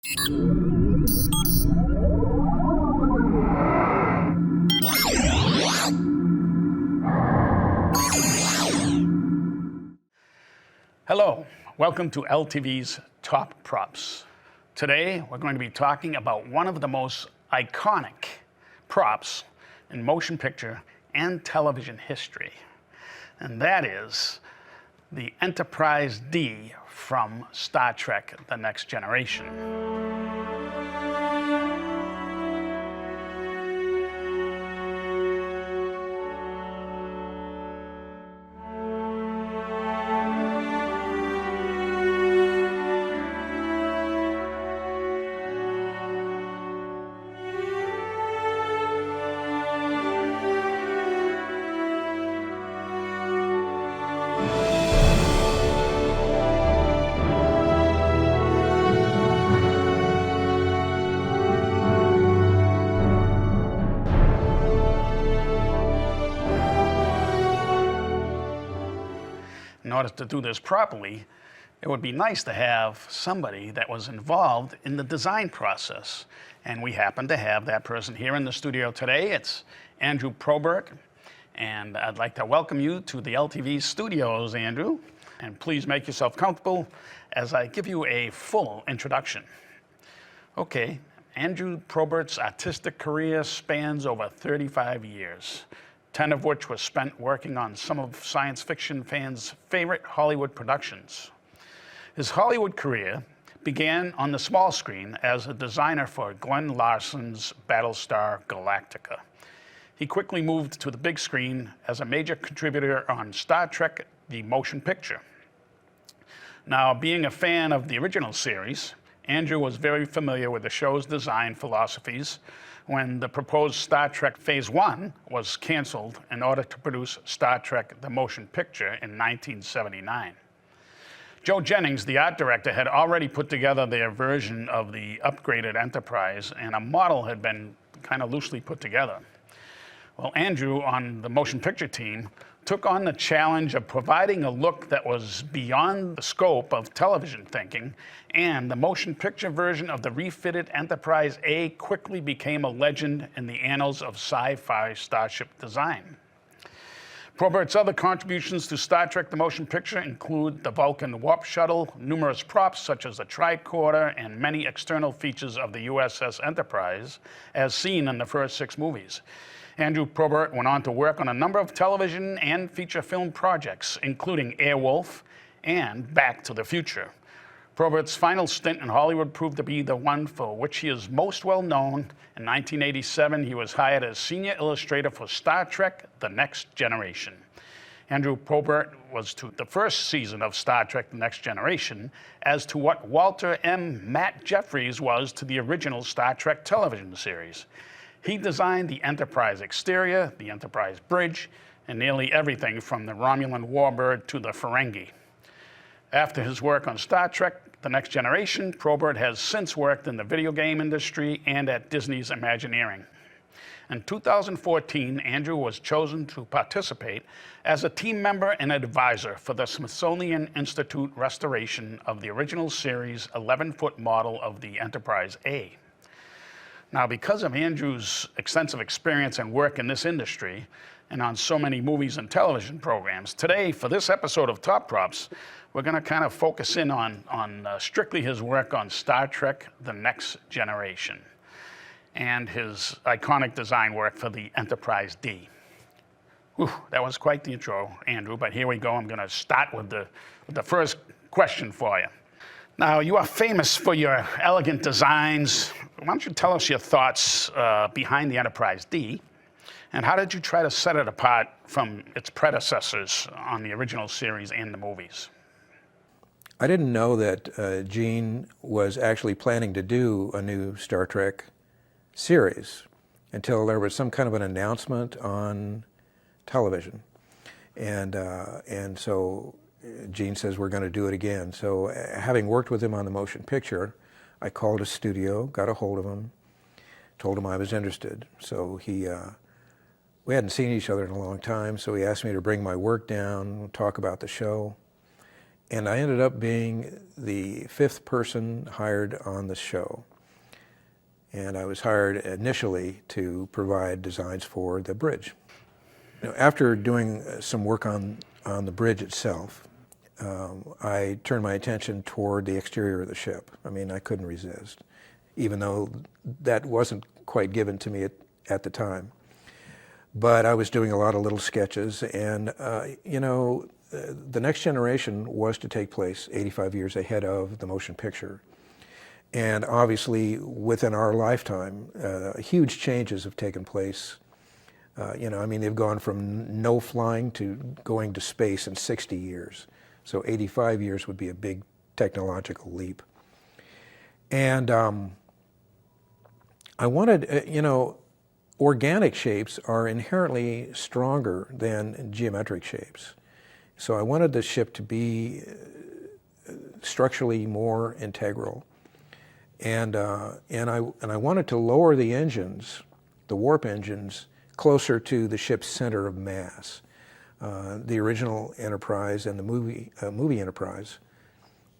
Hello, welcome to LTV's Top Props. Today, we're going to be talking about one of the most iconic props in motion picture and television history, and that is the Enterprise D from Star Trek: The Next Generation. In order to do this properly, it would be nice to have somebody that was involved in the design process. And we happen to have that person here in the studio today. It's Andrew Probert. And I'd like to welcome you to the LTV studios, Andrew. And please make yourself comfortable as I give you a full introduction. Okay, Andrew Probert's artistic career spans over 35 years. 10 of which was spent working on some of science fiction fans' favorite Hollywood productions. His Hollywood career began on the small screen as a designer for Glenn Larson's Battlestar Galactica. He quickly moved to the big screen as a major contributor on Star Trek: The Motion Picture. Now, being a fan of the original series, Andrew was very familiar with the show's design philosophies when the proposed Star Trek Phase 1 was canceled in order to produce Star Trek: The Motion Picture in 1979. Joe Jennings, the art director, had already put together their version of the upgraded Enterprise, and a model had been kind of loosely put together. Well, Andrew, on the motion picture team, took on the challenge of providing a look that was beyond the scope of television thinking, and the motion picture version of the refitted Enterprise A quickly became a legend in the annals of sci-fi starship design. Probert's other contributions to Star Trek: The Motion Picture include the Vulcan warp shuttle, numerous props such as the tricorder, and many external features of the USS Enterprise, as seen in the first 6 movies. Andrew Probert went on to work on a number of television and feature film projects, including Airwolf and Back to the Future. Probert's final stint in Hollywood proved to be the one for which he is most well known. In 1987, he was hired as senior illustrator for Star Trek: The Next Generation. Andrew Probert was to the first season of Star Trek: The Next Generation as to what Walter M. Matt Jeffries was to the original Star Trek television series. He designed the Enterprise exterior, the Enterprise bridge, and nearly everything from the Romulan warbird to the Ferengi. After his work on Star Trek: The Next Generation, Probert has since worked in the video game industry and at Disney's Imagineering. In 2014, Andrew was chosen to participate as a team member and advisor for the Smithsonian Institute restoration of the original series 11-foot model of the Enterprise A. Now, because of Andrew's extensive experience and work in this industry and on so many movies and television programs, today, for this episode of Top Props, we're going to kind of focus in on strictly his work on Star Trek: The Next Generation and his iconic design work for the Enterprise D. Whew, that was quite the intro, Andrew, but here we go. I'm going to start with the first question for you. Now, you are famous for your elegant designs. Why don't you tell us your thoughts behind the Enterprise D, and how did you try to set it apart from its predecessors on the original series and the movies? I didn't know that Gene was actually planning to do a new Star Trek series until there was some kind of an announcement on television. And so Gene says, we're going to do it again. So having worked with him on the motion picture, I called his studio, got a hold of him, told him I was interested. So we hadn't seen each other in a long time, so he asked me to bring my work down, talk about the show. And I ended up being the 5th person hired on the show. And I was hired initially to provide designs for the bridge. After doing some work on the bridge itself, I turned my attention toward the exterior of the ship. I mean, I couldn't resist, even though that wasn't quite given to me at the time. But I was doing a lot of little sketches, and the next generation was to take place 85 years ahead of the motion picture. And obviously, within our lifetime, huge changes have taken place. They've gone from no flying to going to space in 60 years. So 85 years would be a big technological leap. And I wanted, organic shapes are inherently stronger than geometric shapes. So I wanted the ship to be structurally more integral. And I wanted to lower the engines, the warp engines, closer to the ship's center of mass. The original Enterprise and the movie Enterprise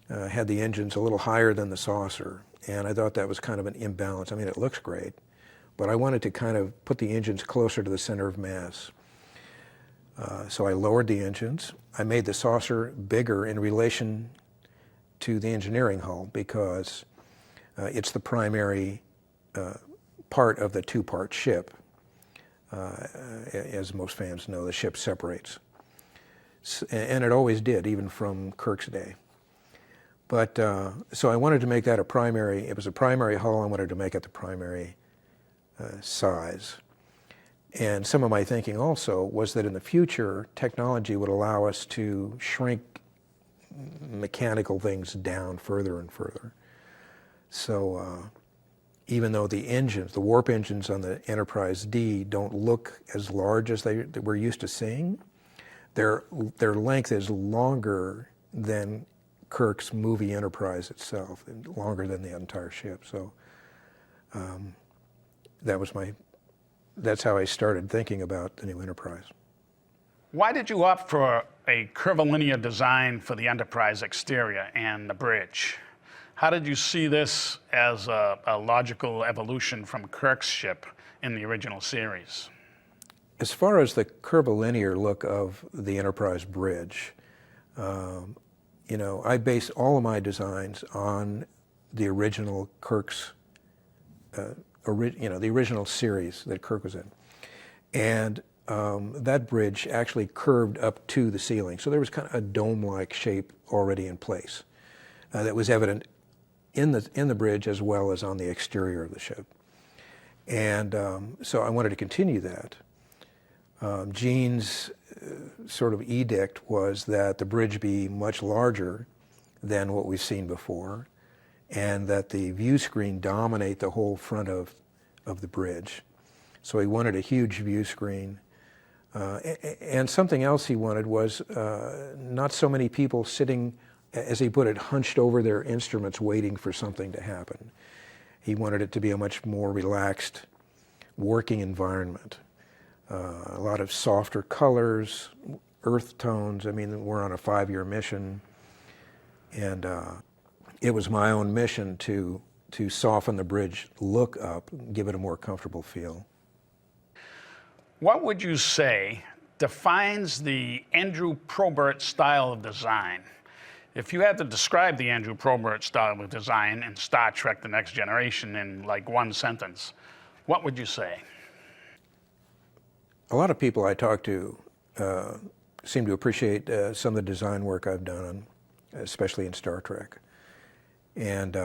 had the engines a little higher than the saucer, and I thought that was kind of an imbalance. I mean, it looks great, but I wanted to kind of put the engines closer to the center of mass. So I lowered the engines. I made the saucer bigger in relation to the engineering hull because it's the primary part of the 2-part ship. As most fans know, the ship separates. And it always did, even from Kirk's day. But so I wanted to make that it was a primary hull. I wanted to make it the primary size. And some of my thinking also was that in the future, technology would allow us to shrink mechanical things down further and further. So even though the warp engines on the Enterprise D don't look as large as we're used to seeing, their length is longer than Kirk's movie Enterprise itself, and longer than the entire ship. So that's how I started thinking about the new Enterprise. Why did you opt for a curvilinear design for the Enterprise exterior and the bridge? How did you see this as a logical evolution from Kirk's ship in the original series? As far as the curvilinear look of the Enterprise bridge, I base all of my designs on the original Kirk's, the original series that Kirk was in. And that bridge actually curved up to the ceiling. So there was kind of a dome-like shape already in place that was evident in the bridge as well as on the exterior of the ship. And so I wanted to continue that. Gene's sort of edict was that the bridge be much larger than what we've seen before, and that the view screen dominate the whole front of the bridge. So he wanted a huge view screen. And something else he wanted was not so many people sitting, as he put it, hunched over their instruments waiting for something to happen. He wanted it to be a much more relaxed working environment. A lot of softer colors, earth tones. I mean, we're on a 5-year mission, and it was my own mission to soften the bridge look up, give it a more comfortable feel. What would you say defines the Andrew Probert style of design? If you had to describe the Andrew Probert style of design in Star Trek: The Next Generation in like one sentence, what would you say? A lot of people I talk to seem to appreciate some of the design work I've done, especially in Star Trek. And,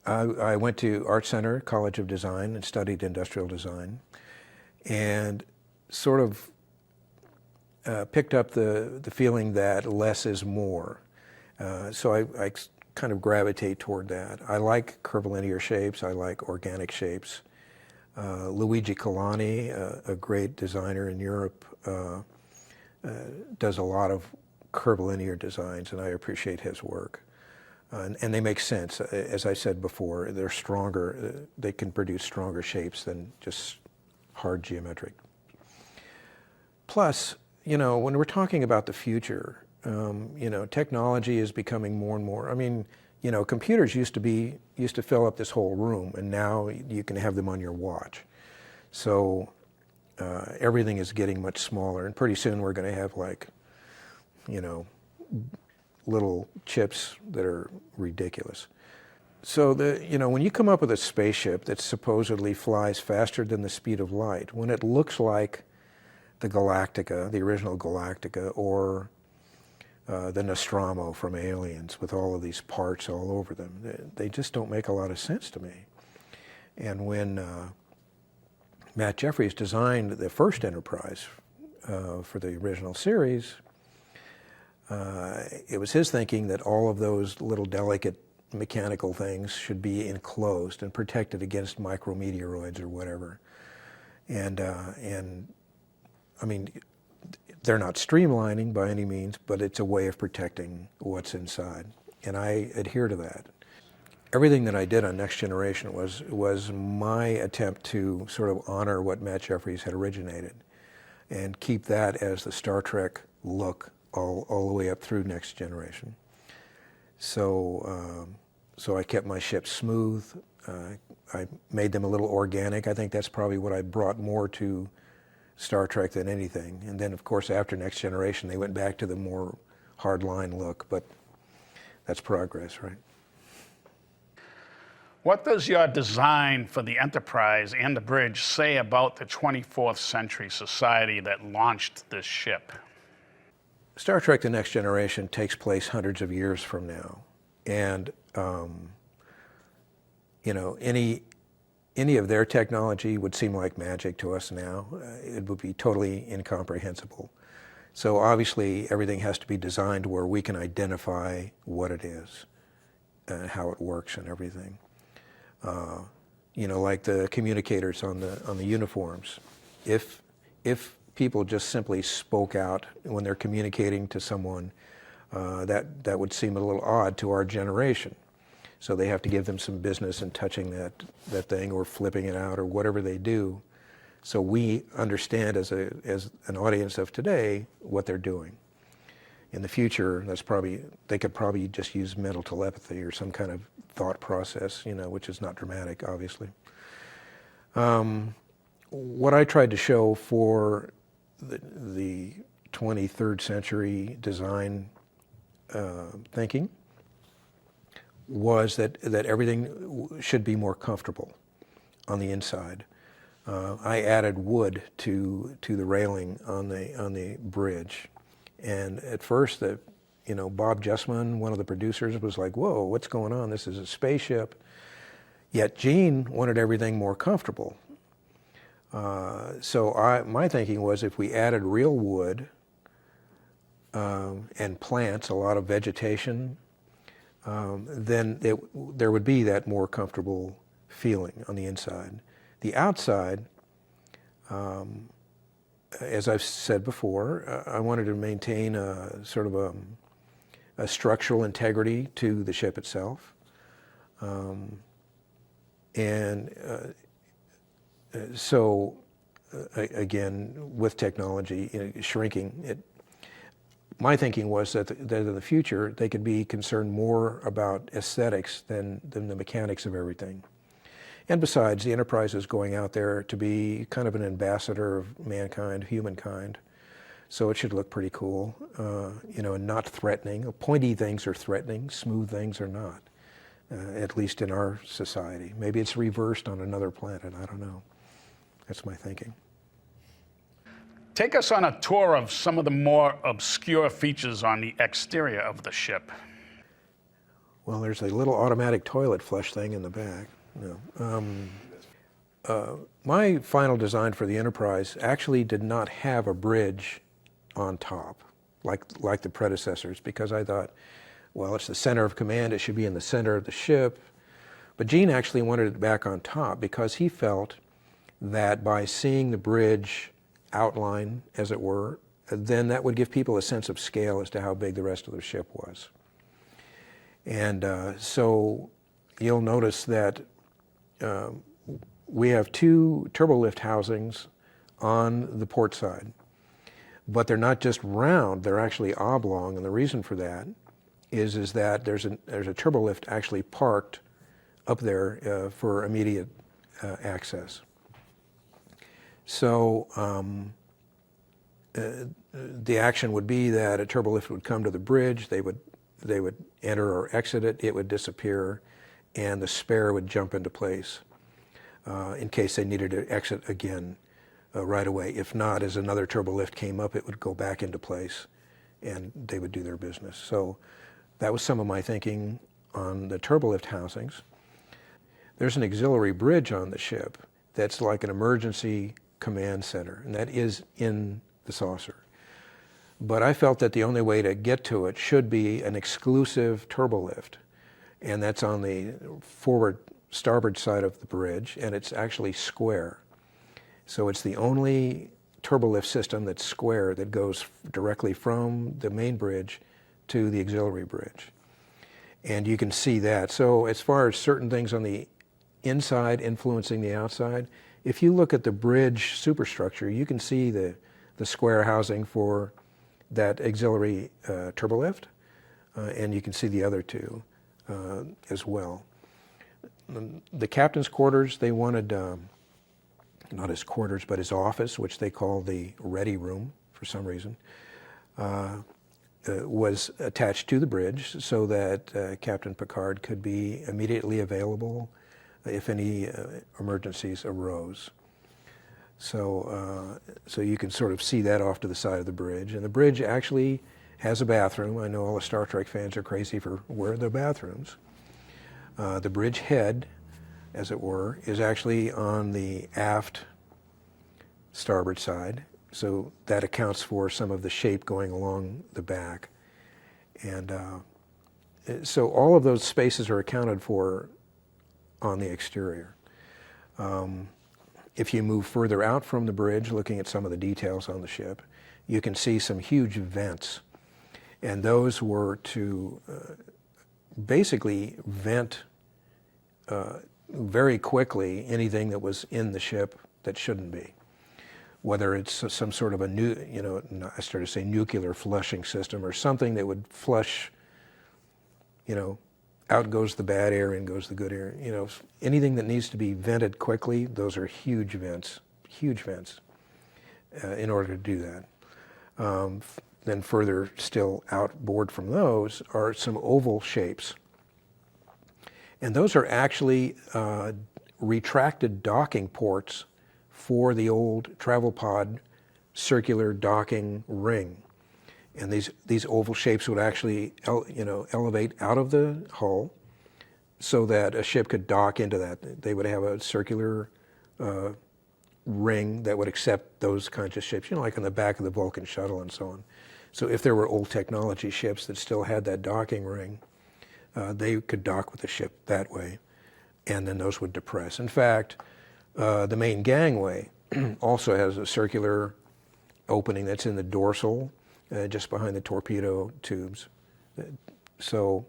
I went to Art Center, College of Design, and studied industrial design, and sort of picked up the feeling that less is more. So I kind of gravitate toward that. I like curvilinear shapes. I like organic shapes. Luigi Colani, a great designer in Europe, does a lot of curvilinear designs, and I appreciate his work. And they make sense. As I said before, they're stronger. They can produce stronger shapes than just hard geometric. Plus, when we're talking about the future, technology is becoming more and more. I mean, computers used to fill up this whole room, and now you can have them on your watch. So everything is getting much smaller, and pretty soon we're going to have little chips that are ridiculous. So when you come up with a spaceship that supposedly flies faster than the speed of light, when it looks like the Galactica, the original Galactica, or the Nostromo from Aliens with all of these parts all over them, they just don't make a lot of sense to me. And when Matt Jefferies designed the first Enterprise for the original series, it was his thinking that all of those little delicate mechanical things should be enclosed and protected against micrometeoroids or whatever. And I mean, they're not streamlining by any means, but it's a way of protecting what's inside. And I adhere to that. Everything that I did on Next Generation was my attempt to sort of honor what Matt Jefferies had originated and keep that as the Star Trek look all the way up through Next Generation. So I kept my ships smooth. I made them a little organic. I think that's probably what I brought more to Star Trek than anything. And then, of course, after Next Generation, they went back to the more hardline look, but that's progress, right? What does your design for the Enterprise and the bridge say about the 24th century society that launched this ship? Star Trek The Next Generation takes place hundreds of years from now. And, any of their technology would seem like magic to us now. It would be totally incomprehensible. So obviously, everything has to be designed where we can identify what it is, how it works and everything. Like the communicators on the uniforms. If people just simply spoke out when they're communicating to someone, that would seem a little odd to our generation. So they have to give them some business in touching that thing or flipping it out or whatever they do. So we understand as an audience of today what they're doing. In the future, they could probably just use mental telepathy or some kind of thought process, which is not dramatic, obviously. What I tried to show for the 23rd century design thinking was that everything should be more comfortable on the inside. I added wood to the railing on the bridge, and at first Bob Justman, one of the producers, was like, "Whoa, what's going on? This is a spaceship." Yet Gene wanted everything more comfortable. So my thinking was if we added real wood and plants, a lot of vegetation, then there would be that more comfortable feeling on the inside. The outside, as I've said before, I wanted to maintain a sort of a structural integrity to the ship itself. So again, with technology shrinking, my thinking was that in the future they could be concerned more about aesthetics than the mechanics of everything. And besides, the Enterprise is going out there to be kind of an ambassador of mankind, humankind. So it should look pretty cool, and not threatening. Pointy things are threatening, smooth things are not, at least in our society. Maybe it's reversed on another planet, I don't know. That's my thinking. Take us on a tour of some of the more obscure features on the exterior of the ship. Well, there's a little automatic toilet flush thing in the back. My final design for the Enterprise actually did not have a bridge on top, like the predecessors, because I thought, well, it's the center of command, it should be in the center of the ship. But Gene actually wanted it back on top because he felt that by seeing the bridge outline, as it were, then that would give people a sense of scale as to how big the rest of the ship was. And so you'll notice that we have two turbolift housings on the port side. But they're not just round, they're actually oblong, and the reason for that is that there's a turbolift actually parked up there for immediate access. So the action would be that a turbolift would come to the bridge, they would enter or exit it, it would disappear, and the spare would jump into place in case they needed to exit again right away. If not, as another turbolift came up, it would go back into place and they would do their business. So that was some of my thinking on the turbolift housings. There's an auxiliary bridge on the ship that's like an emergency command center, and that is in the saucer. But I felt that the only way to get to it should be an exclusive turbolift, and that's on the forward starboard side of the bridge, and it's actually square. So it's the only turbolift system that's square that goes directly from the main bridge to the auxiliary bridge. And you can see that. So as far as certain things on the inside influencing the outside, if you look at the bridge superstructure, you can see the square housing for that auxiliary turbolift, and you can see the other two as well. The captain's quarters, they wanted, not his quarters, but his office, which they call the ready room for some reason, was attached to the bridge so that Captain Picard could be immediately available if any emergencies arose. So you can sort of see that off to the side of the bridge. And the bridge actually has a bathroom. I know all the Star Trek fans are crazy for where are the bathrooms. The bridge head, as it were, is actually on the aft starboard side. So that accounts for some of the shape going along the back. And so all of those spaces are accounted for on the exterior. If you move further out from the bridge, looking at some of the details on the ship, you can see some huge vents. And those were to basically vent very quickly anything that was in the ship that shouldn't be. Whether it's some sort of a I started to say nuclear flushing system or something that would flush, out goes the bad air, in goes the good air. Anything that needs to be vented quickly, those are huge vents, in order to do that. Then further still outboard from those are some oval shapes. And those are actually retracted docking ports for the old travel pod circular docking ring. And these oval shapes would actually elevate out of the hull so that a ship could dock into that. They would have a circular ring that would accept those kinds of ships, like on the back of the Vulcan shuttle and so on. So if there were old technology ships that still had that docking ring, they could dock with the ship that way, and then those would depress. In fact, the main gangway also has a circular opening that's in the dorsal, just behind the torpedo tubes. So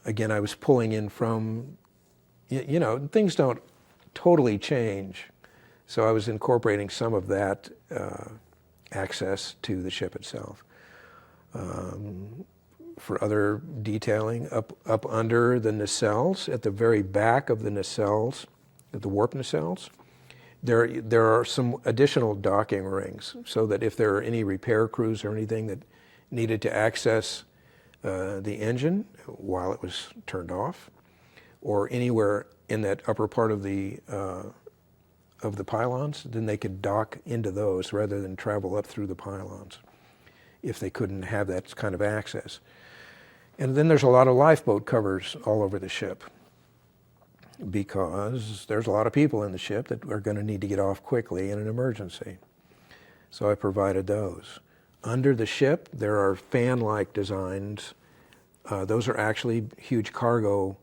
again, I was pulling in from, things don't totally change. So I was incorporating some of that access to the ship itself. For other detailing, up under the nacelles, at the very back of the nacelles, the warp nacelles, there are some additional docking rings so that if there are any repair crews or anything that needed to access the engine while it was turned off, or anywhere in that upper part of the pylons, then they could dock into those rather than travel up through the pylons if they couldn't have that kind of access. And then there's a lot of lifeboat covers all over the ship because there's a lot of people in the ship that are going to need to get off quickly in an emergency. So I provided those. Under the ship, there are fan-like designs. Those are actually huge cargo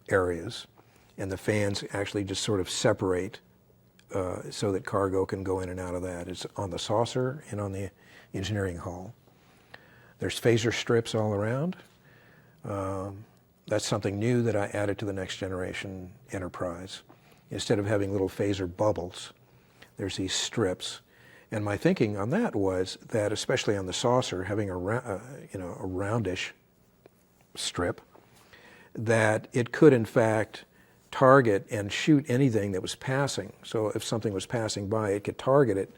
areas, and the fans actually just sort of separate so that cargo can go in and out of that. It's on the saucer and on the engineering hull. There's phaser strips all around. That's something new that I added to the Next Generation Enterprise. Instead of having little phaser bubbles, there's these strips. And my thinking on that was that, especially on the saucer, having a roundish strip, that it could in fact target and shoot anything that was passing. So if something was passing by, it could target it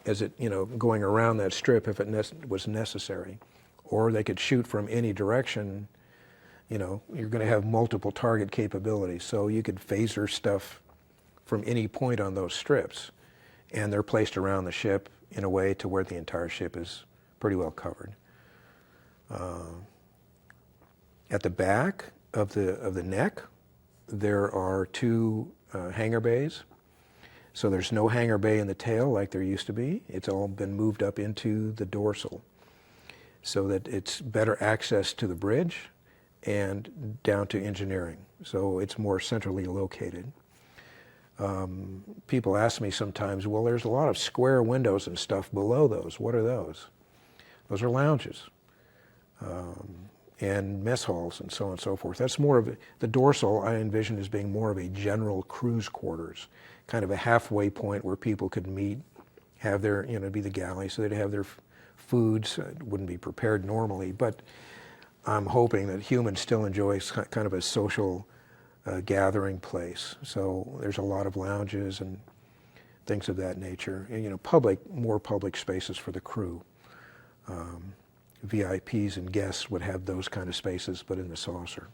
as it, going around that strip if it was necessary. Or they could shoot from any direction. You're going to have multiple target capabilities. So you could phaser stuff from any point on those strips. And they're placed around the ship in a way to where the entire ship is pretty well covered. At the back of the neck, there are two hangar bays. So there's no hangar bay in the tail like there used to be. It's all been moved up into the dorsal so that it's better access to the bridge and down to engineering. So it's more centrally located. People ask me sometimes, well, there's a lot of square windows and stuff below those. What are those? Those are lounges and mess halls and so on and so forth. That's more of the dorsal I envision as being more of a general cruise quarters, kind of a halfway point where people could meet, have their, be the galley, so they'd have their foods. It wouldn't be prepared normally, but I'm hoping that humans still enjoy kind of a social gathering place. So there's a lot of lounges and things of that nature. And, more public spaces for the crew. VIPs and guests would have those kind of spaces, but in the saucer.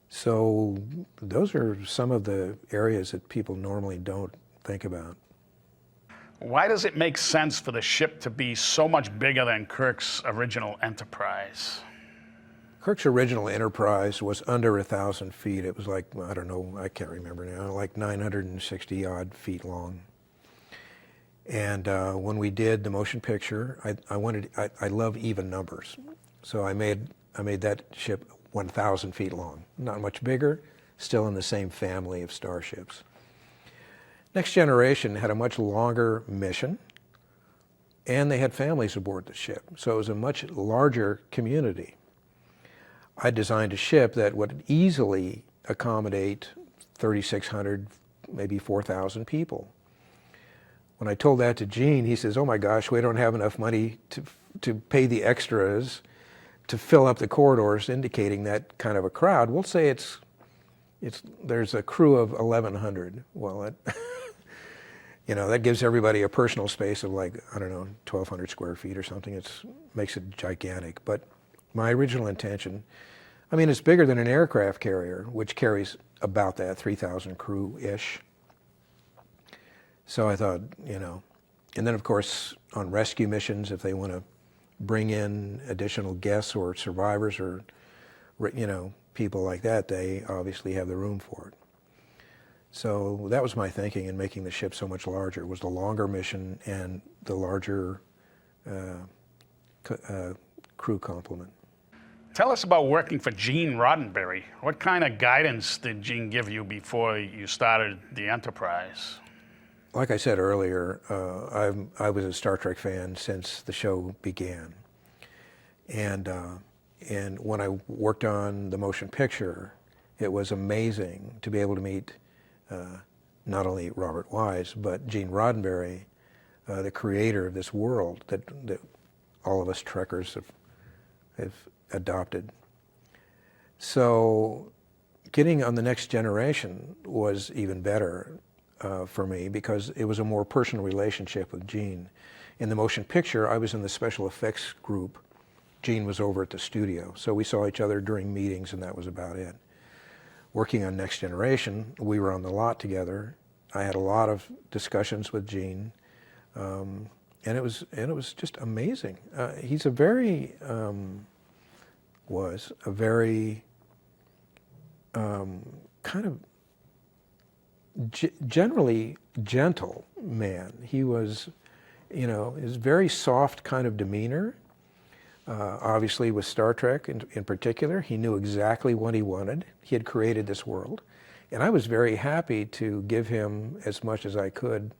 So those are some of the areas that people normally don't think about. Why does it make sense for the ship to be so much bigger than Kirk's original Enterprise? Kirk's original Enterprise was under 1,000 feet. It was like, I don't know, I can't remember now, like 960 odd feet long. And when we did the motion picture, I love even numbers. So I made that ship 1,000 feet long. Not much bigger, still in the same family of starships. Next Generation had a much longer mission, and they had families aboard the ship. So it was a much larger community. I designed a ship that would easily accommodate 3,600, maybe 4,000 people. When I told that to Gene, he says, "Oh my gosh, we don't have enough money to pay the extras to fill up the corridors," indicating that kind of a crowd. We'll say there's a crew of 1,100. Well, that gives everybody a personal space of 1,200 square feet or something. It makes it gigantic. But my original intention, it's bigger than an aircraft carrier, which carries about that 3,000 crew-ish. So I thought, and then of course on rescue missions, if they want to bring in additional guests or survivors or, people like that, they obviously have the room for it. So that was my thinking in making the ship so much larger, was the longer mission and the larger crew complement. Tell us about working for Gene Roddenberry. What kind of guidance did Gene give you before you started the Enterprise? Like I said earlier, I was a Star Trek fan since the show began. And when I worked on the motion picture, it was amazing to be able to meet not only Robert Wise, but Gene Roddenberry, the creator of this world that all of us Trekkers have adopted. So getting on the Next Generation was even better for me because it was a more personal relationship with Gene. In the motion picture, I was in the special effects group. Gene was over at the studio, so we saw each other during meetings, and that was about it. Working on Next Generation, we were on the lot together. I had a lot of discussions with Gene, and it was just amazing. He's a very kind of generally gentle man. He was, his very soft kind of demeanor. Obviously with Star Trek in particular, he knew exactly what he wanted. He had created this world. And I was very happy to give him as much as I could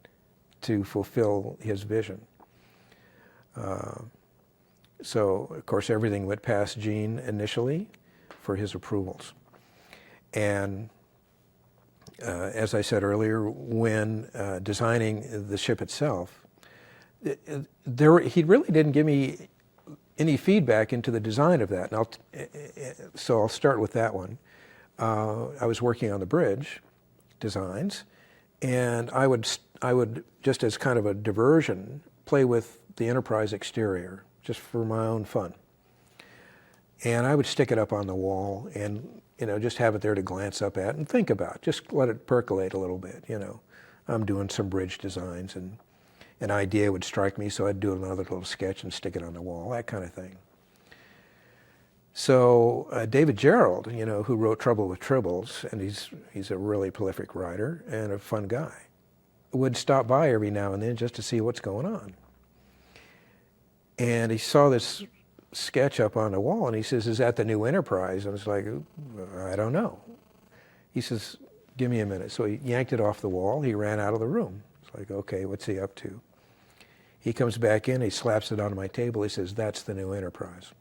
to fulfill his vision. So, of course, everything went past Gene initially for his approvals. And as I said earlier, when designing the ship itself, he really didn't give me any feedback into the design of that. And so I'll start with that one. I was working on the bridge designs, and I would just as kind of a diversion play with the Enterprise exterior, just for my own fun. And I would stick it up on the wall and, just have it there to glance up at and think about. Just let it percolate a little bit, I'm doing some bridge designs, and an idea would strike me, so I'd do another little sketch and stick it on the wall, that kind of thing. So David Gerald, who wrote Trouble with Tribbles, and he's a really prolific writer and a fun guy, would stop by every now and then just to see what's going on. And he saw this sketch up on the wall, and he says, "Is that the new Enterprise?" And it's like, "I don't know." He says, "Give me a minute." So he yanked it off the wall. He ran out of the room. It's like, okay, what's he up to? He comes back in, he slaps it on my table. He says, "That's the new Enterprise."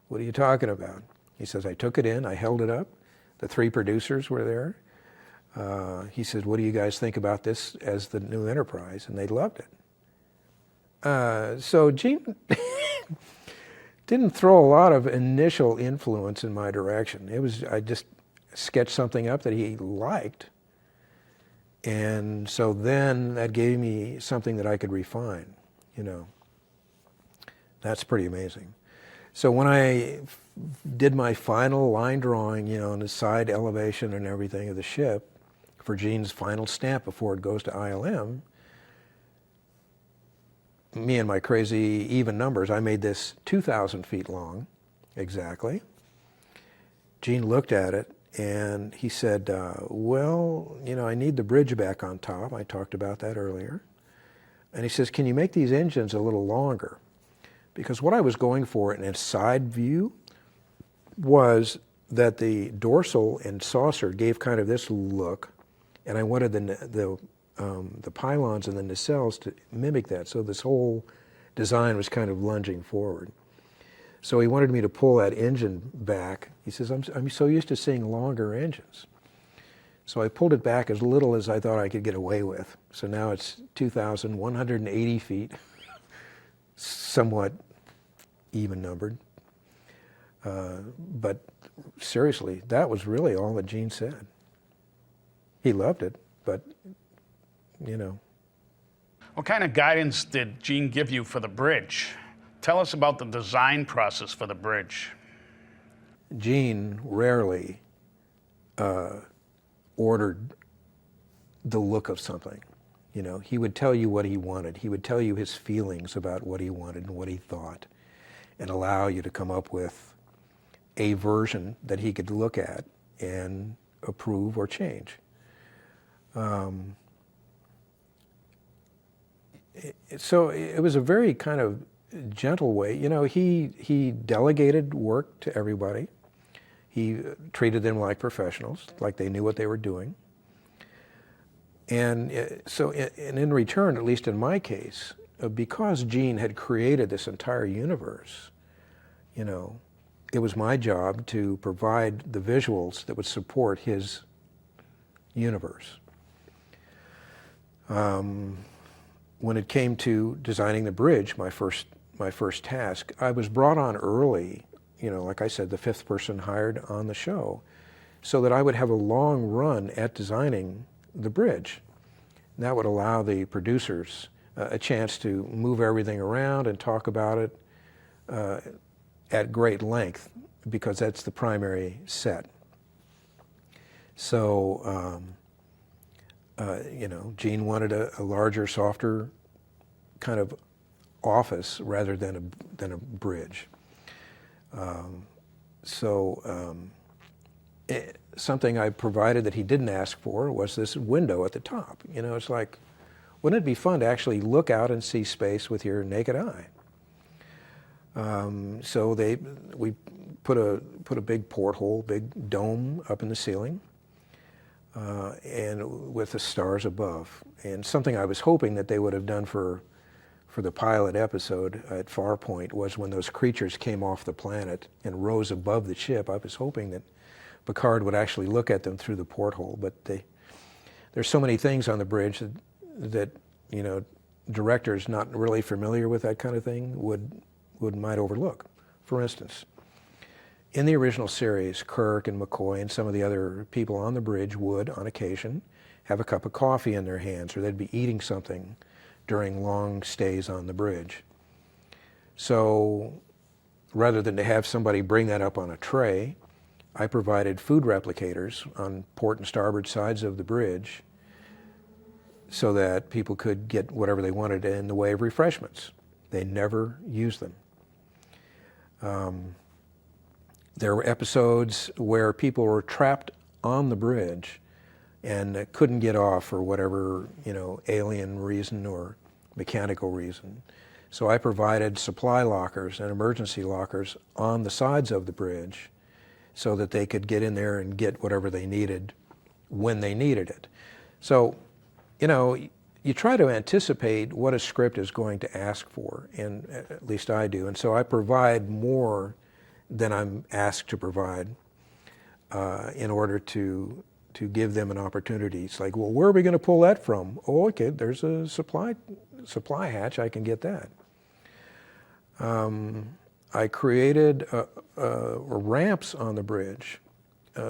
"What are you talking about?" He says, "I took it in, I held it up. The 3 producers were there. He says, "What do you guys think about this as the new Enterprise?" And they loved it. So Gene didn't throw a lot of initial influence in my direction. I just sketched something up that he liked. And so then that gave me something that I could refine, That's pretty amazing. So when I did my final line drawing, on the side elevation and everything of the ship for Gene's final stamp before it goes to ILM, me and my crazy even numbers, I made this 2,000 feet long, exactly. Gene looked at it and he said, well, I need the bridge back on top. I talked about that earlier. And he says, "Can you make these engines a little longer?" Because what I was going for in a side view was that the dorsal and saucer gave kind of this look, and I wanted the pylons and the nacelles to mimic that. So this whole design was kind of lunging forward. So he wanted me to pull that engine back. He says, I'm so used to seeing longer engines. So I pulled it back as little as I thought I could get away with. So now it's 2,180 feet, somewhat even numbered. But seriously, that was really all that Gene said. He loved it, but What kind of guidance did Gene give you for the bridge? Tell us about the design process for the bridge. Gene rarely ordered the look of something. He would tell you what he wanted. He would tell you his feelings about what he wanted and what he thought, and allow you to come up with a version that he could look at and approve or change. So it was a very kind of gentle way. He delegated work to everybody. He treated them like professionals, like they knew what they were doing. And in return, at least in my case, because Gene had created this entire universe, it was my job to provide the visuals that would support his universe. When it came to designing the bridge, my first task, I was brought on early, like I said, the 5th person hired on the show, so that I would have a long run at designing the bridge. And that would allow the producers a chance to move everything around and talk about it at great length, because that's the primary set. So, Gene wanted a larger, softer kind of office rather than a bridge. Something I provided that he didn't ask for was this window at the top. It's like, wouldn't it be fun to actually look out and see space with your naked eye? So we put a big porthole, big dome up in the ceiling, and with the stars above. And something I was hoping that they would have done for the pilot episode at Farpoint was when those creatures came off the planet and rose above the ship. I was hoping that Picard would actually look at them through the porthole, but there's so many things on the bridge that you know, directors not really familiar with that kind of thing might overlook. For instance, in the original series, Kirk and McCoy and some of the other people on the bridge would, on occasion, have a cup of coffee in their hands, or they'd be eating something during long stays on the bridge. So rather than to have somebody bring that up on a tray, I provided food replicators on port and starboard sides of the bridge so that people could get whatever they wanted in the way of refreshments. They never used them. There were episodes where people were trapped on the bridge and couldn't get off for whatever, you know, alien reason or mechanical reason. So I provided supply lockers and emergency lockers on the sides of the bridge so that they could get in there and get whatever they needed when they needed it. So, you know, you try to anticipate what a script is going to ask for, and at least I do. And so I provide more than I'm asked to provide in order to give them an opportunity. It's like, well, where are we going to pull that from? Oh, okay, there's a supply hatch. I can get that. I created ramps on the bridge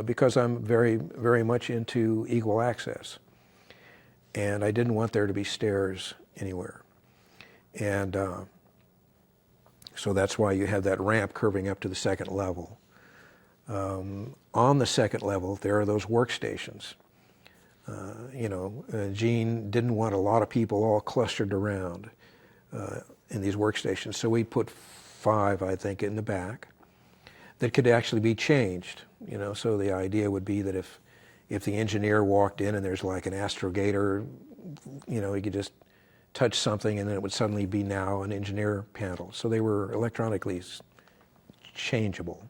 because I'm very, very much into equal access. And I didn't want there to be stairs anywhere. And so that's why you have that ramp curving up to the second level. On the second level, there are those workstations. You know, Gene didn't want a lot of people all clustered around in these workstations, so we put 5, I think, in the back that could actually be changed. You know, so the idea would be that if the engineer walked in and there's like an astrogator, you know, he could just touch something and then it would suddenly be now an engineer panel. So they were electronically changeable.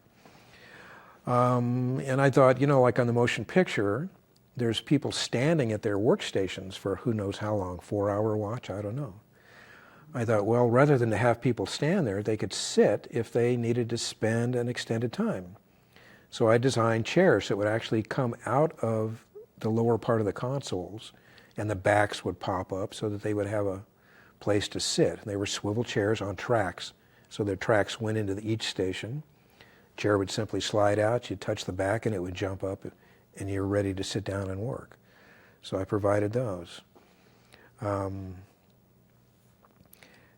And I thought, you know, like on the motion picture, there's people standing at their workstations for who knows how long, 4-hour watch, I don't know. I thought, well, rather than to have people stand there, they could sit if they needed to spend an extended time. So I designed chairs that would actually come out of the lower part of the consoles, and the backs would pop up so that they would have a place to sit. They were swivel chairs on tracks, so the tracks went into each station. Chair would simply slide out, you'd touch the back and it would jump up and you're ready to sit down and work. So I provided those.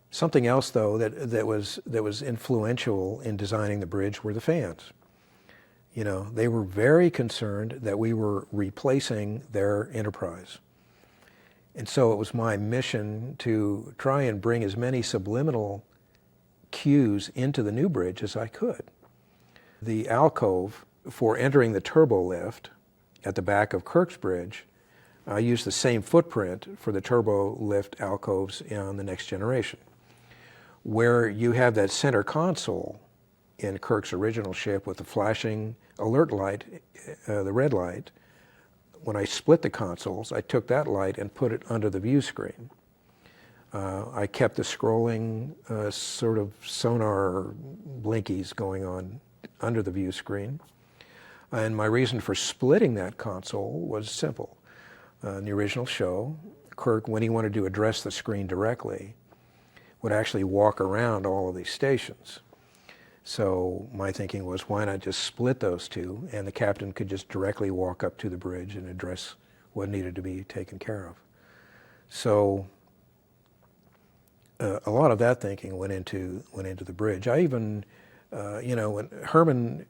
Something else though that was influential in designing the bridge were the fans. You know, they were very concerned that we were replacing their Enterprise. And so it was my mission to try and bring as many subliminal cues into the new bridge as I could. The alcove for entering the turbo lift at the back of Kirk's bridge, I used the same footprint for the turbo lift alcoves on the Next Generation. Where you have that center console in Kirk's original ship with the flashing alert light, the red light, when I split the consoles, I took that light and put it under the view screen. I kept the scrolling sort of sonar blinkies going on under the view screen. And my reason for splitting that console was simple. In the original show, Kirk, when he wanted to address the screen directly, would actually walk around all of these stations. So my thinking was, why not just split those two, and the captain could just directly walk up to the bridge and address what needed to be taken care of. So a lot of that thinking went into the bridge. I even, you know, when Herman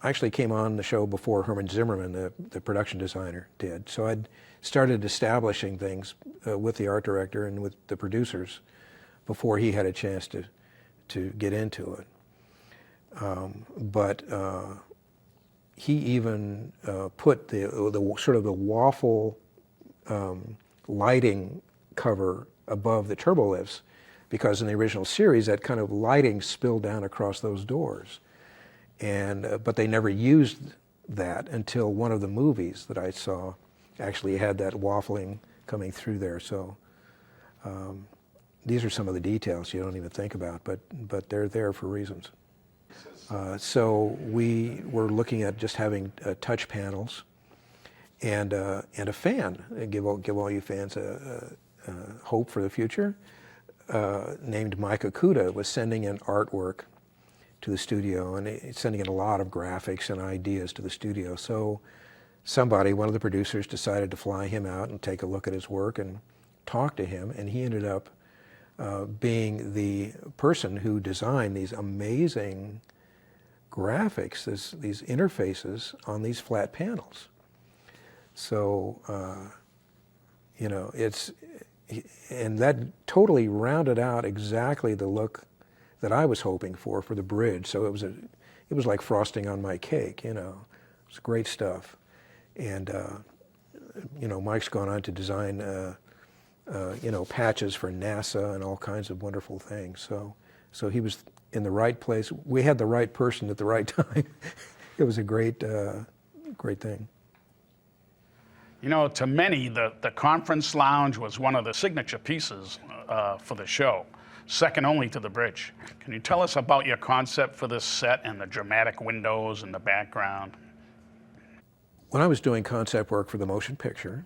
actually came on the show before Herman Zimmerman, the production designer, did. So I'd started establishing things with the art director and with the producers before he had a chance to get into it. But he even put the sort of the waffle lighting cover above the turbo lifts, because in the original series that kind of lighting spilled down across those doors, and but they never used that until one of the movies that I saw actually had that waffling coming through there. So these are some of the details you don't even think about, but they're there for reasons. So we were looking at just having touch panels, and a fan, and give all you fans a hope for the future, named Mike Okuda, was sending in artwork to the studio, and he's sending in a lot of graphics and ideas to the studio. So somebody, one of the producers, decided to fly him out and take a look at his work and talk to him, and he ended up being the person who designed these amazing graphics, these interfaces on these flat panels. So, and that totally rounded out exactly the look that I was hoping for the bridge. So it was like frosting on my cake, It was great stuff. And, Mike's gone on to design, patches for NASA and all kinds of wonderful things. So he was in the right place. We had the right person at the right time. It was a great thing. To many, the conference lounge was one of the signature pieces for the show, second only to the bridge. Can you tell us about your concept for this set and the dramatic windows in the background? When I was doing concept work for the motion picture,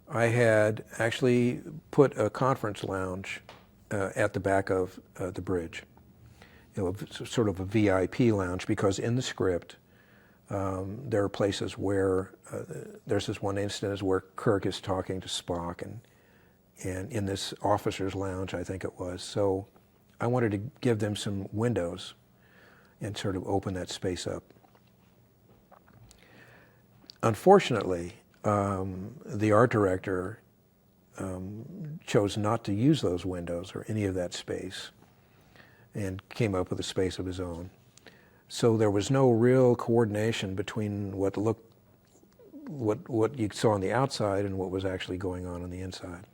I had actually put a conference lounge at the back of the bridge. Sort of a VIP lounge, because in the script, there are places where there's this one instance where Kirk is talking to Spock, and in this officer's lounge, I think it was. So I wanted to give them some windows and sort of open that space up. Unfortunately, the art director chose not to use those windows or any of that space, and came up with a space of his own. So there was no real coordination between what you saw on the outside and what was actually going on the inside.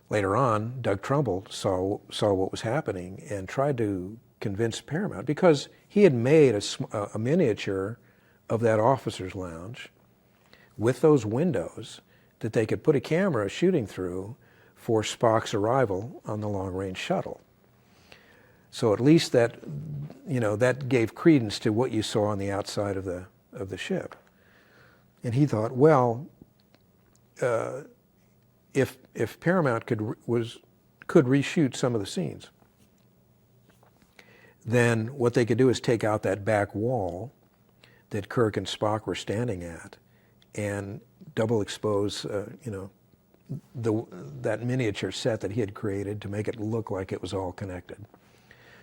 Later on, Doug Trumbull saw what was happening and tried to convince Paramount, because he had made a miniature of that officer's lounge with those windows that they could put a camera shooting through for Spock's arrival on the long-range shuttle. So at least that gave credence to what you saw on the outside of the ship. And he thought, well, if Paramount could reshoot some of the scenes, then what they could do is take out that back wall that Kirk and Spock were standing at, and double expose, that miniature set that he had created to make it look like it was all connected.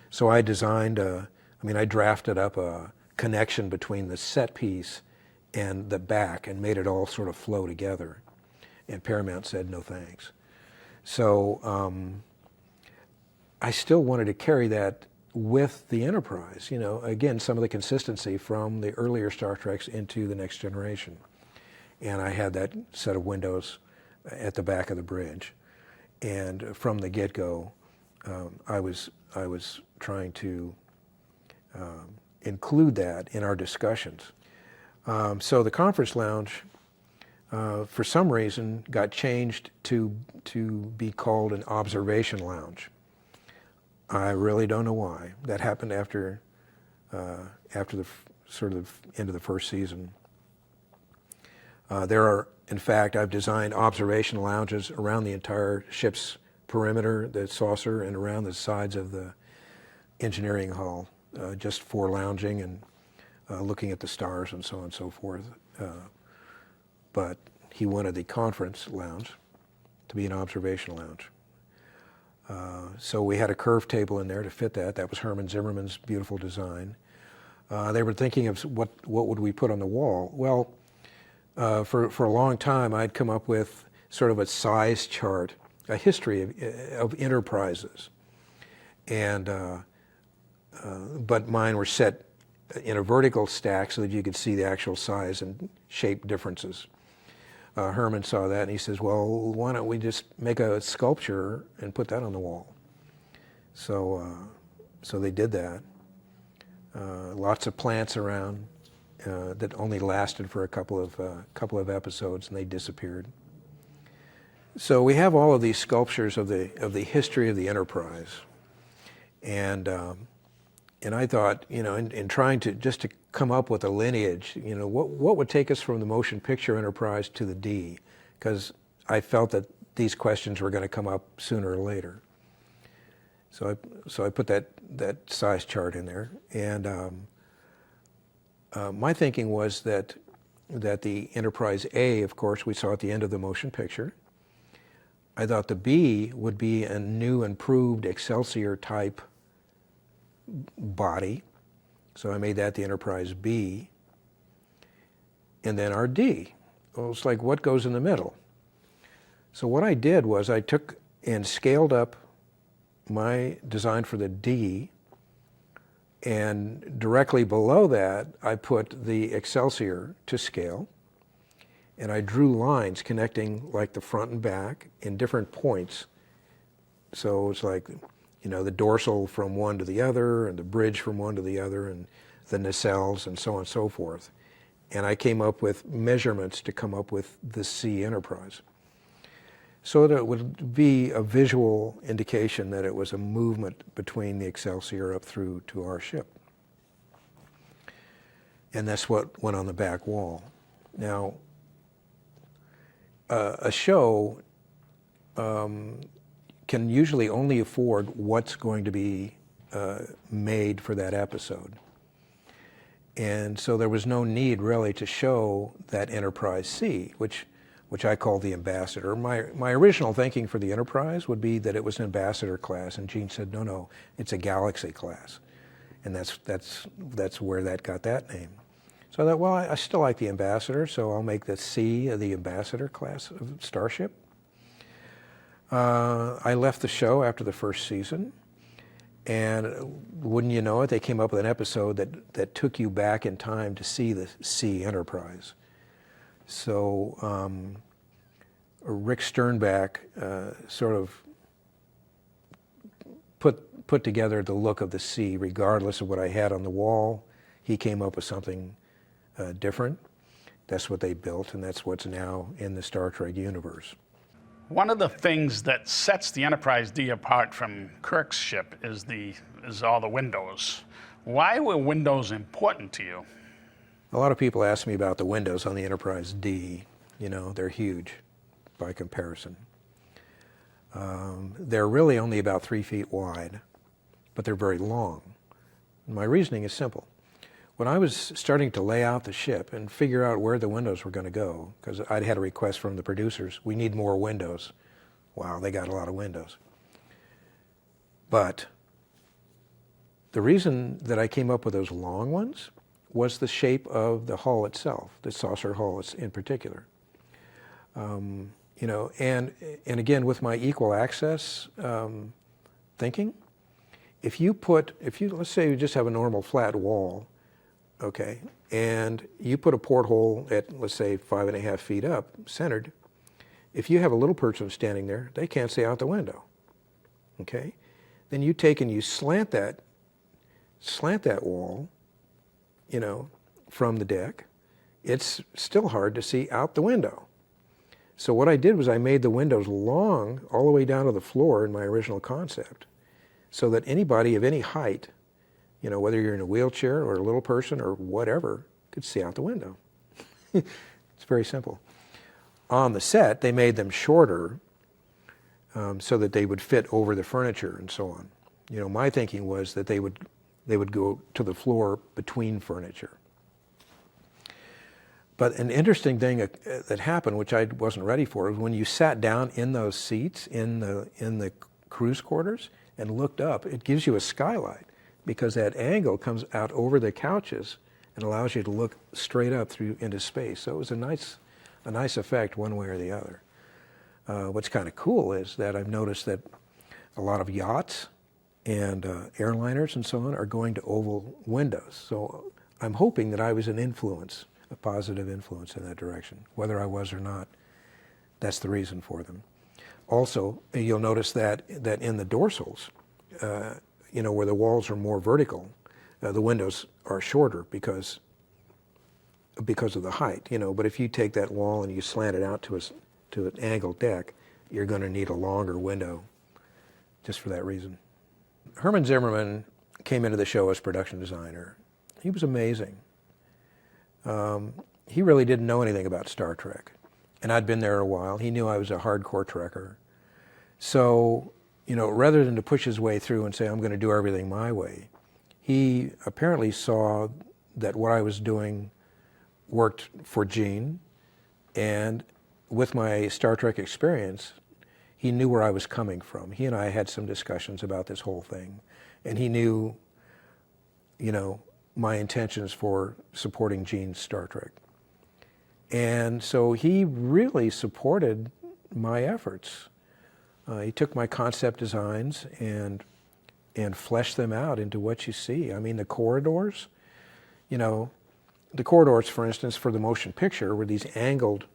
So I designed, I drafted up a connection between the set piece and the back and made it all sort of flow together. And Paramount said, no thanks. So I still wanted to carry that with the Enterprise, again, some of the consistency from the earlier Star Treks into the Next Generation. And I had that set of windows at the back of the bridge. And from the get-go, I was trying to include that in our discussions. So the conference lounge, for some reason, got changed to be called an observation lounge. I really don't know why. That happened after the sort of end of the first season. There are, in fact, I've designed observation lounges around the entire ship's perimeter, the saucer, and around the sides of the engineering hull, just for lounging and looking at the stars and so on and so forth. But he wanted the conference lounge to be an observation lounge. So we had a curved table in there to fit that. That was Herman Zimmerman's beautiful design. They were thinking of what would we put on the wall. Well, for a long time, I'd come up with sort of a size chart, a history of enterprises, and but mine were set in a vertical stack so that you could see the actual size and shape differences. Herman saw that and he says, well, why don't we just make a sculpture and put that on the wall? So they did that. Lots of plants around that only lasted for a couple of episodes, and they disappeared. So we have all of these sculptures of the history of the Enterprise, and And I thought, in trying to just to come up with a lineage, what would take us from the motion picture enterprise to the D? Because I felt that these questions were going to come up sooner or later. So I put that size chart in there, and my thinking was that the Enterprise A, of course, we saw at the end of the motion picture. I thought the B would be a new, improved Excelsior type body, so I made that the Enterprise B. And then our D. Well, it's like, what goes in the middle? So what I did was I took and scaled up my design for the D, and directly below that I put the Excelsior to scale, and I drew lines connecting like the front and back in different points. So it's like, the dorsal from one to the other, and the bridge from one to the other, and the nacelles, and so on and so forth. And I came up with measurements to come up with the C Enterprise, so that it would be a visual indication that it was a movement between the Excelsior up through to our ship. And that's what went on the back wall. Now, a show can usually only afford what's going to be made for that episode. And so there was no need really to show that Enterprise C, which I call the Ambassador. My original thinking for the Enterprise would be that it was an Ambassador class, and Gene said, no, it's a Galaxy class. And that's where that got that name. So I thought, well, I still like the Ambassador, so I'll make the C the Ambassador class of starship. I left the show after the first season, and wouldn't you know it, they came up with an episode that took you back in time to see the C Enterprise. So Rick Sternbach sort of put together the look of the C, regardless of what I had on the wall. He came up with something different. That's what they built, and that's what's now in the Star Trek universe. One of the things that sets the Enterprise D apart from Kirk's ship is all the windows. Why were windows important to you? A lot of people ask me about the windows on the Enterprise D. They're huge by comparison. They're really only about 3 feet wide, but they're very long. My reasoning is simple. When I was starting to lay out the ship and figure out where the windows were going to go, because I'd had a request from the producers, we need more windows. Wow, they got a lot of windows. But the reason that I came up with those long ones was the shape of the hull itself, the saucer hull in particular. And again, with my equal access thinking, if you let's say you just have a normal flat wall, okay, and you put a porthole at, let's say, 5.5 feet up, centered, if you have a little person standing there, they can't see out the window, okay? Then you take and you slant that wall, from the deck. It's still hard to see out the window. So what I did was I made the windows long all the way down to the floor in my original concept, so that anybody of any height, whether you're in a wheelchair or a little person or whatever, could see out the window. It's very simple. On the set, they made them shorter so that they would fit over the furniture and so on. My thinking was that they would go to the floor between furniture. But an interesting thing that happened, which I wasn't ready for, was when you sat down in those seats in the cruise quarters and looked up, it gives you a skylight, because that angle comes out over the couches and allows you to look straight up through into space. So it was a nice effect one way or the other. What's kind of cool is that I've noticed that a lot of yachts and airliners and so on are going to oval windows. So I'm hoping that I was a positive influence in that direction. Whether I was or not, that's the reason for them. Also, you'll notice that in the dorsals, where the walls are more vertical, the windows are shorter because of the height. But if you take that wall and you slant it out to an angled deck, you're going to need a longer window just for that reason. Herman Zimmerman came into the show as production designer. He was amazing. He really didn't know anything about Star Trek, and I'd been there a while. He knew I was a hardcore Trekker. So, rather than to push his way through and say, I'm going to do everything my way, he apparently saw that what I was doing worked for Gene, and with my Star Trek experience, he knew where I was coming from. He and I had some discussions about this whole thing, and he knew, my intentions for supporting Gene's Star Trek. And so he really supported my efforts. He took my concept designs and fleshed them out into what you see. I mean, the corridors, the corridors, for instance, for the motion picture were these angled,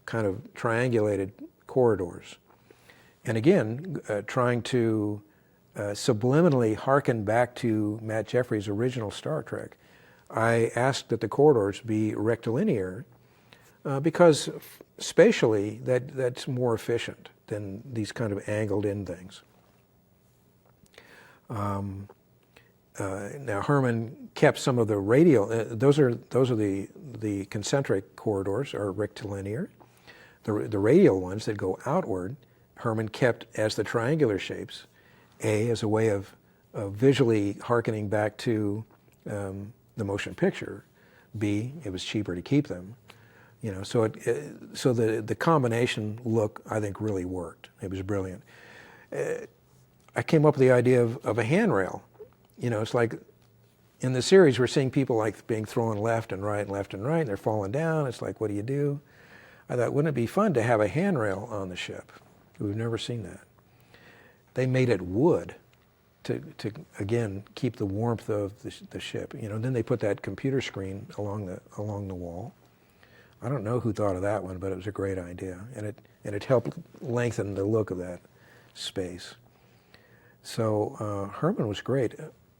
kind of triangulated corridors. And again, trying to subliminally hearken back to Matt Jefferies' original Star Trek, I asked that the corridors be rectilinear because spatially that's more efficient than these kind of angled in things. Now Herman kept some of the radial. Those are the concentric corridors are rectilinear. The radial ones that go outward, Herman kept as the triangular shapes. A, as a way of visually hearkening back to the motion picture. B, it was cheaper to keep them. So the combination look, I think, really worked. It was brilliant. I came up with the idea of a handrail. It's like in the series we're seeing people like being thrown left and right, and they're falling down. It's like, what do you do? I thought, wouldn't it be fun to have a handrail on the ship? We've never seen that. They made it wood to again keep the warmth of the ship. Then they put that computer screen along the wall. I don't know who thought of that one, but it was a great idea, and it helped lengthen the look of that space. So Herman was great.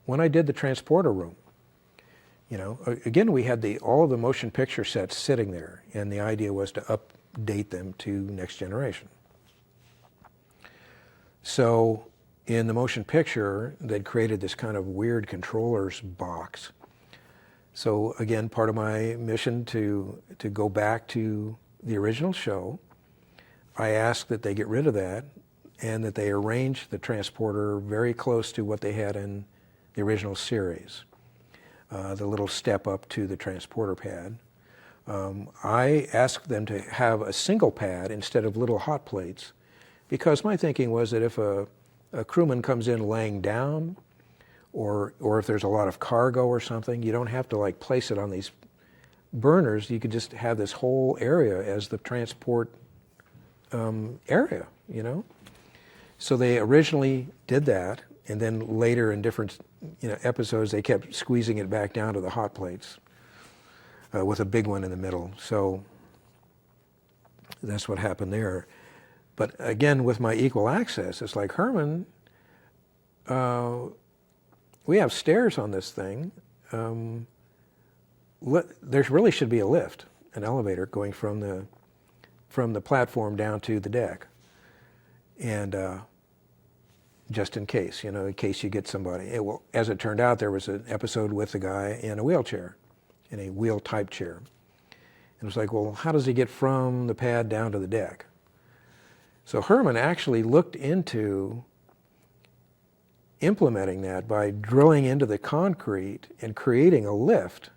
When I did the transporter room, again we had all of the motion picture sets sitting there, and the idea was to update them to Next Generation. So in the motion picture, they'd created this kind of weird controller's box. So again, part of my mission to go back to the original show, I asked that they get rid of that and that they arrange the transporter very close to what they had in the original series, the little step up to the transporter pad. I asked them to have a single pad instead of little hot plates, because my thinking was that if a crewman comes in laying down, or if there's a lot of cargo or something, you don't have to place it on these burners. You could just have this whole area as the transport area, So they originally did that, and then later in different episodes they kept squeezing it back down to the hot plates with a big one in the middle. So that's what happened there. But again, with my equal access, it's like, Herman, we have stairs on this thing. There really should be a lift, an elevator going from the platform down to the deck. And just in case, in case you get somebody. As it turned out, there was an episode with a guy in a wheelchair, in a wheel-type chair. And it was like, well, how does he get from the pad down to the deck? So Herman actually looked into implementing that by drilling into the concrete and creating a lift,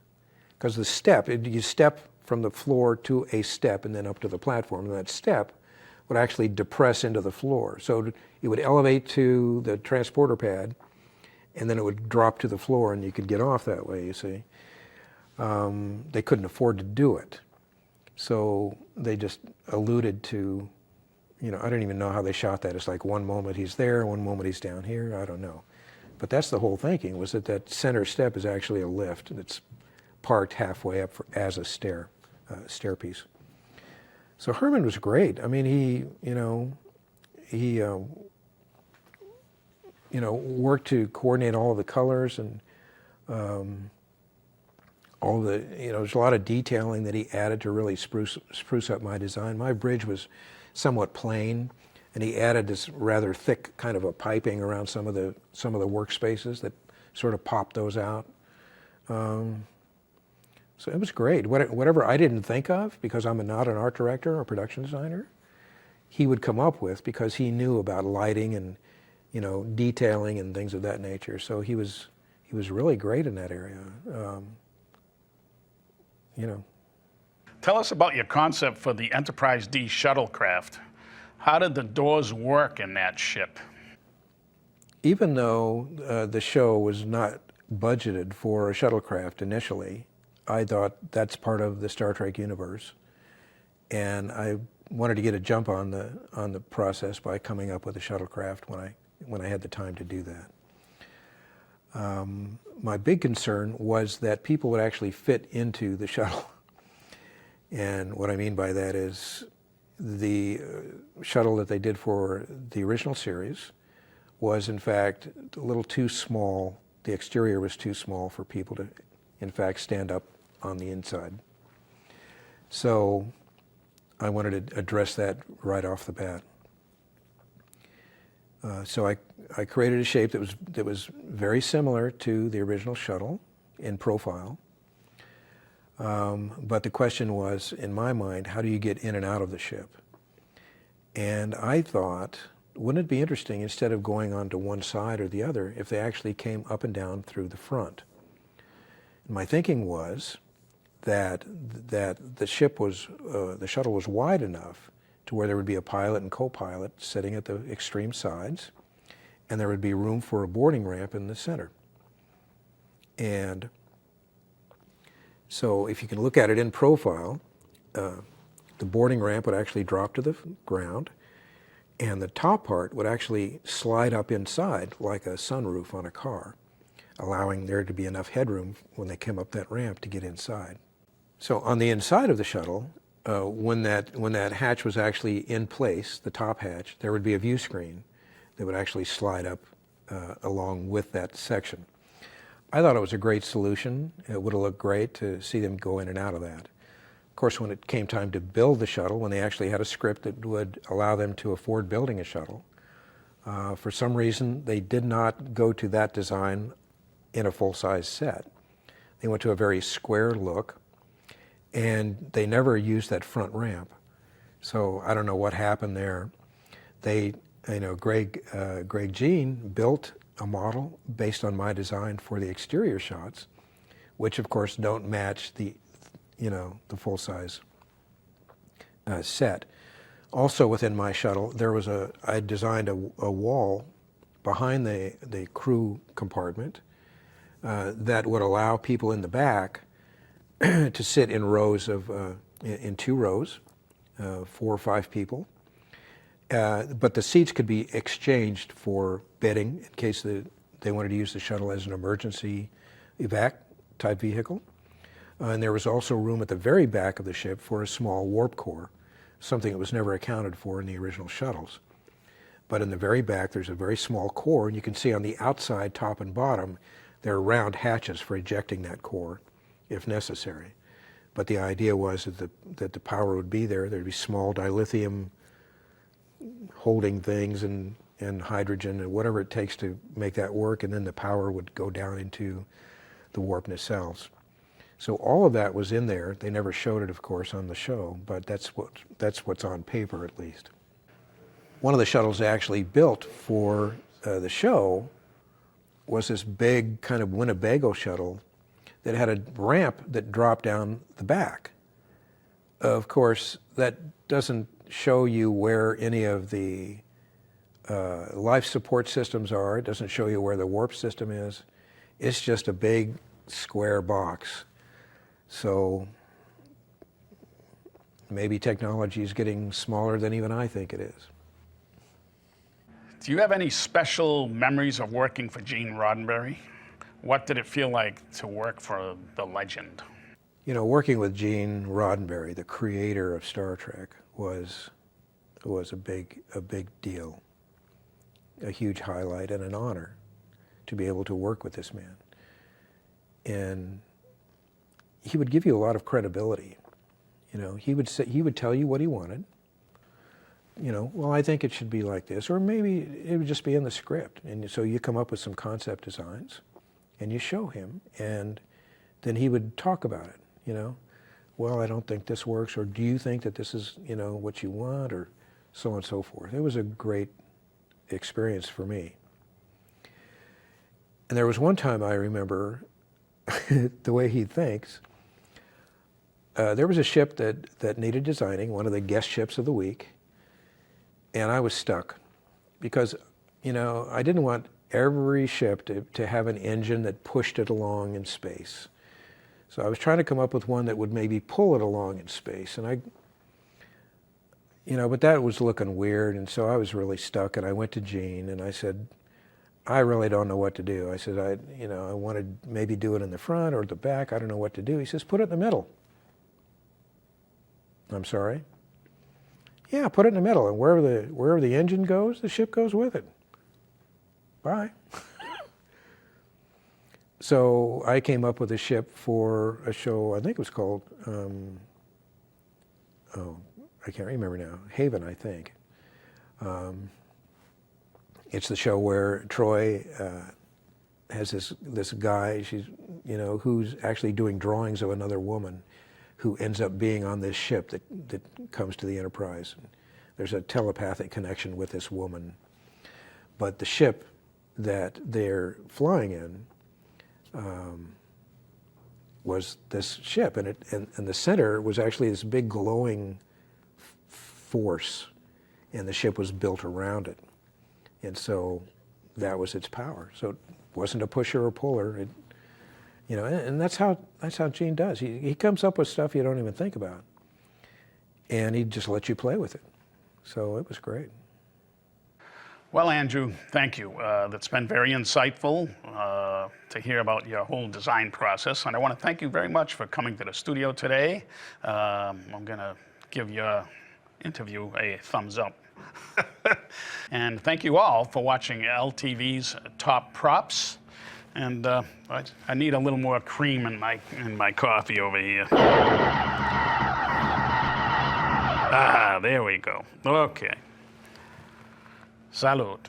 because the step, you step from the floor to a step and then up to the platform, and that step would actually depress into the floor. So it would elevate to the transporter pad, and then it would drop to the floor, and you could get off that way, you see. They couldn't afford to do it. So they just alluded to, I don't even know how they shot that. It's like one moment he's there, one moment he's down here, I don't know. But that's the whole thinking, was that center step is actually a lift that's parked halfway up as a stairpiece. So Herman was great. I mean, he worked to coordinate all of the colors and all the, there's a lot of detailing that he added to really spruce up my design. My bridge was somewhat plain, and he added this rather thick kind of a piping around some of the workspaces that sort of pop those out. So it was great. Whatever I didn't think of, because I'm not an art director or production designer, he would come up with, because he knew about lighting and, you know, detailing and things of that nature. So he was really great in that area. You know. Tell us about your concept for the Enterprise D shuttlecraft. How did the doors work in that ship? Even though the show was not budgeted for a shuttlecraft initially, I thought that's part of the Star Trek universe, and I wanted to get a jump on the process by coming up with a shuttlecraft when I had the time to do that. My big concern was that people would actually fit into the shuttle, and what I mean by that is the shuttle that they did for the original series was in fact a little too small. The exterior was too small for people to, in fact, stand up on the inside. So I wanted to address that right off the bat. So I created a shape that was very similar to the original shuttle in profile. But the question was, in my mind, how do you get in and out of the ship? And I thought, wouldn't it be interesting, instead of going onto one side or the other, if they actually came up and down through the front? And my thinking was that the shuttle was wide enough to where there would be a pilot and co-pilot sitting at the extreme sides, and there would be room for a boarding ramp in the center. And so if you can look at it in profile, the boarding ramp would actually drop to the ground, and the top part would actually slide up inside like a sunroof on a car, allowing there to be enough headroom when they came up that ramp to get inside. So on the inside of the shuttle, when that hatch was actually in place, the top hatch, there would be a view screen that would actually slide up along with that section. I thought it was a great solution. It would have looked great to see them go in and out of that. Of course, when it came time to build the shuttle, when they actually had a script that would allow them to afford building a shuttle, for some reason they did not go to that design in a full-size set. They went to a very square look, and they never used that front ramp. So I don't know what happened there. Greg Jean built a model based on my design for the exterior shots, which of course don't match the full-size set. Also within my shuttle, I designed a wall behind the crew compartment that would allow people in the back to sit in rows in 2 rows, 4 or 5 people. But the seats could be exchanged for bedding in case they wanted to use the shuttle as an emergency evac type vehicle. And there was also room at the very back of the ship for a small warp core, something that was never accounted for in the original shuttles. But in the very back, there's a very small core, and you can see on the outside, top and bottom, there are round hatches for ejecting that core if necessary. But the idea was that the power would be there. There'd be small dilithium holding things and hydrogen and whatever it takes to make that work, and then the power would go down into the warp nacelles. So all of that was in there. They never showed it, of course, on the show, but that's what's on paper at least. One of the shuttles they actually built for the show was this big kind of Winnebago shuttle that had a ramp that dropped down the back. Of course, that doesn't show you where any of the life support systems are. It doesn't show you where the warp system is. It's just a big square box. So maybe technology is getting smaller than even I think it is. Do you have any special memories of working for Gene Roddenberry? What did it feel like to work for the legend? You know, working with Gene Roddenberry, the creator of Star Trek, was a big deal, a huge highlight and an honor to be able to work with this man. And he would give you a lot of credibility. You know, he would tell you what he wanted. You know, well, I think it should be like this, or maybe it would just be in the script. And so you come up with some concept designs, and you show him, and then he would talk about it, you know. Well, I don't think this works, or do you think that this is, you know, what you want, or so on and so forth. It was a great experience for me. And there was one time I remember, the way he thinks, there was a ship that needed designing, one of the guest ships of the week, and I was stuck because, you know, I didn't want every ship to have an engine that pushed it along in space. So I was trying to come up with one that would maybe pull it along in space, and but that was looking weird, and so I was really stuck, and I went to Gene, and I said, I really don't know what to do. I said, I want to maybe do it in the front or the back. I don't know what to do. He says, put it in the middle. I'm sorry? Yeah, put it in the middle, and wherever the engine goes, the ship goes with it. Bye. So I came up with a ship for a show, I think it was called, I can't remember now, Haven, I think. It's the show where Troy has this guy, who's actually doing drawings of another woman who ends up being on this ship that comes to the Enterprise. There's a telepathic connection with this woman. But the ship that they're flying in was this ship, and the center was actually this big glowing force, and the ship was built around it. And so that was its power. So it wasn't a pusher or puller. And that's how Gene does. He comes up with stuff you don't even think about, and he just lets you play with it. So it was great. Well, Andrew, thank you. That's been very insightful to hear about your whole design process. And I want to thank you very much for coming to the studio today. I'm going to give your interview a thumbs up. And thank you all for watching LTV's Top Props. And I need a little more cream in my coffee over here. There we go. Okay. Salud.